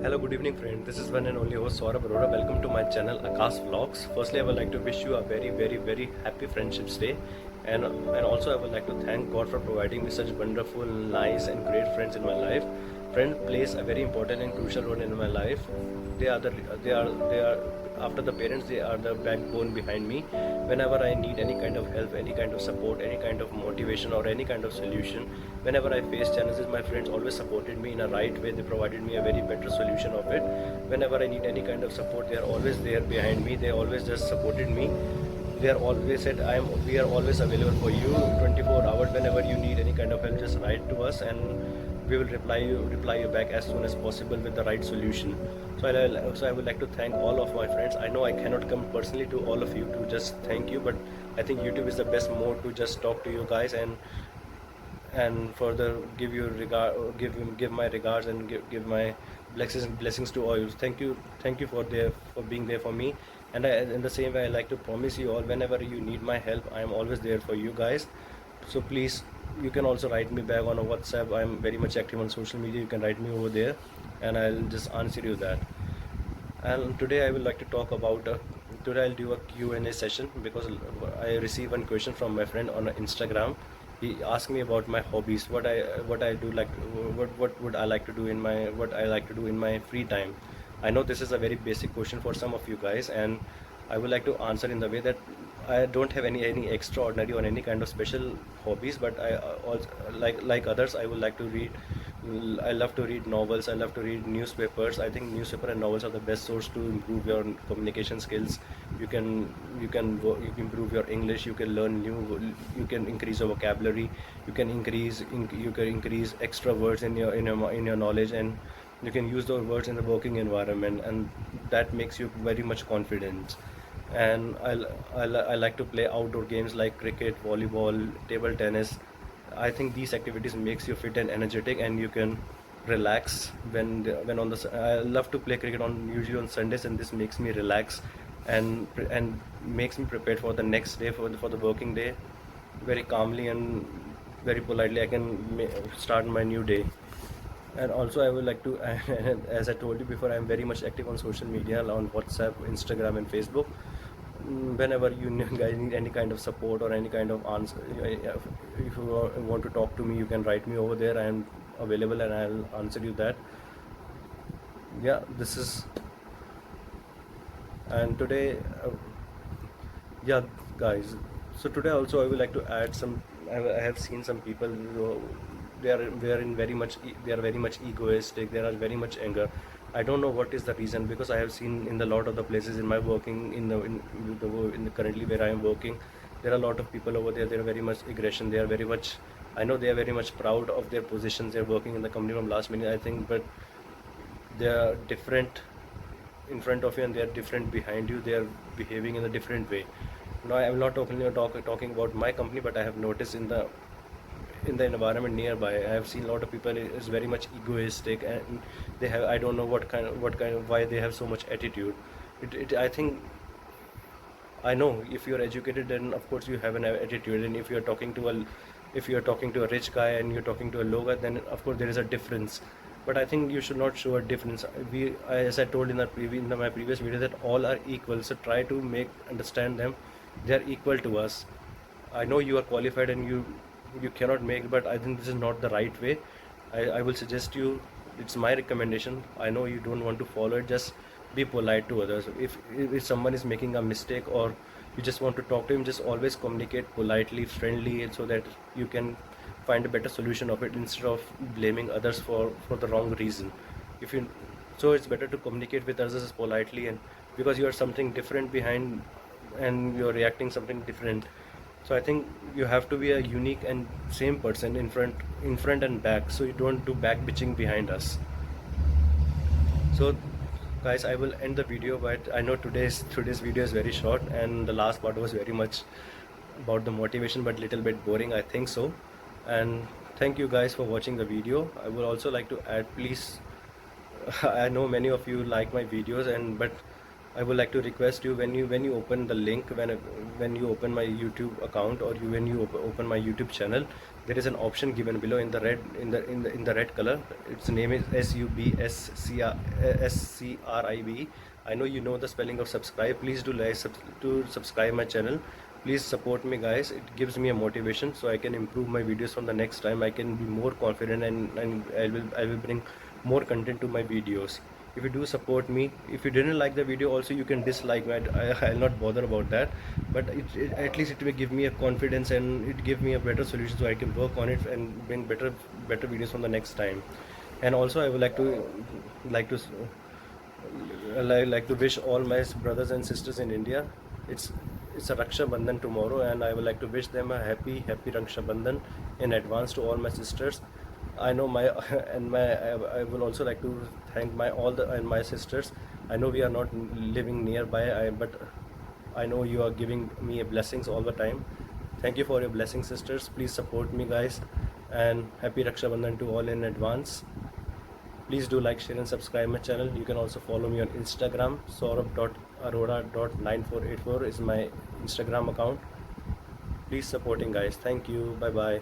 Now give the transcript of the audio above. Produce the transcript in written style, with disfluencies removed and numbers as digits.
Hello, good evening, friend. This is one and only host Saurabh Arora. Welcome to my channel Akash Vlogs. Firstly, I would like to wish you a very happy Friendships Day, and also I would like to thank God for providing me such wonderful, nice, and great friends in my life. Friend plays a very important and crucial role in my life. They are after the parents. They are the backbone behind me. Whenever I need any kind of help, any kind of support, any kind of motivation, or any kind of solution, whenever I face challenges, my friends always supported me in a right way. They provided me a very better solution of it. Whenever I need any kind of support, they are always there behind me. They always just supported me. They are always said, we are always available for you 24 hours. Whenever you need any kind of help, just write to us and we will reply you back as soon as possible with the right solution. So I would like to thank all of my friends. I know I cannot come personally to all of you to just thank you, but I think YouTube is the best mode to just talk to you guys and further give you give my regards and give my blessings to all you. Thank you for being there for me. And in the same way, I like to promise you all, whenever you need my help, I am always there for you guys. So please, you can also write me back on a WhatsApp. I'm very much active on social media. You can write me over there and I'll just answer you that. And today I would like to talk about today I'll do a Q&A session because I received one question from my friend on Instagram. He asked me about my hobbies, what I do, like what would I like to do in my what I like to do in my free time. I know this is a very basic question for some of you guys, and I would like to answer in the way that I don't have any extraordinary or any kind of special hobbies, but I also like others. I would like to read. I love to read novels. I love to read newspapers. I think newspaper and novels are the best source to improve your communication skills. You can improve your English. You can learn new. You can increase your vocabulary. You can increase extra words in your knowledge, and you can use those words in the working environment, and that makes you very much confident. And I like to play outdoor games like cricket, volleyball, table tennis. I think these activities makes you fit and energetic, and you can relax when on the. I love to play cricket on usually on Sundays, and this makes me relax and makes me prepared for the next day for the working day very calmly and very politely. I can start my new day. And also I would like to as I told you before, I am very much active on social media on WhatsApp, Instagram, and Facebook. Whenever you guys need any kind of support or any kind of answer, if you want to talk to me, you can write me over there. I am available and I'll answer you that. Yeah, this is. And today yeah, guys, so today also I would like to add some. I have seen some people who they are very much egoistic. They are very much anger. I don't know what is the reason, because I have seen in the lot of the places in my working in the currently where I am working, there are a lot of people over there. They are very much aggression. They are very much. I know they are very much proud of their positions. They are working in the company from last minute, I think, but they are different in front of you and they are different behind you. They are behaving in a different way. Now I am not talking about my company, but I have noticed in the environment nearby, I have seen a lot of people is very much egoistic, and they have, I don't know what kind of why they have so much attitude. I think, I know if you are educated, then of course you have an attitude, and if you are talking to a rich guy and you're talking to a low guy, then of course there is a difference. But I think you should not show a difference. As I told in my previous video, that all are equal. So try to understand them. They are equal to us. I know you are qualified and you cannot make, but I think this is not the right way. I will suggest you. It's my recommendation. I know you don't want to follow it. Just be polite to others. If someone is making a mistake, or you just want to talk to him, just always communicate politely, friendly, and so that you can find a better solution of it, instead of blaming others for the wrong reason. If you So it's better to communicate with others politely, and because you are something different behind and you're reacting something different. So I think you have to be a unique and same person in front and back, so you don't do back bitching behind us. So guys, I will end the video, but I know today's video is very short, and the last part was very much about the motivation, but little bit boring, I think so. And thank you guys for watching the video. I would also like to add, please, I know many of you like my videos, and but I would like to request you, when you open the link, when you open my YouTube account, or when you open my YouTube channel, there is an option given below in the red, in the red color. Its name is SUBSCRIB. I know you know the spelling of subscribe. Please do to subscribe my channel. Please support me, guys. It gives me a motivation so I can improve my videos from the next time. I can be more confident, and I will bring more content to my videos. If you do support me, if you didn't like the video also, you can dislike me. I'll not bother about that, but at least it will give me a confidence, and it give me a better solution so I can work on it and bring better videos from the next time. And also I would like to like to wish all my brothers and sisters in India. It's a Raksha Bandhan tomorrow, and I would like to wish them a happy Raksha Bandhan in advance to all my sisters. I know my and my I will also like to thank my sisters. I know we are not living nearby, but I know you are giving me blessings all the time. Thank you for your blessings, sisters. Please support me, guys, and happy Raksha Bandhan to all in advance. Please do like, share and subscribe my channel. You can also follow me on Instagram. Saurabh.arora.9484 is my Instagram account. Please supporting, guys. Thank you. Bye bye.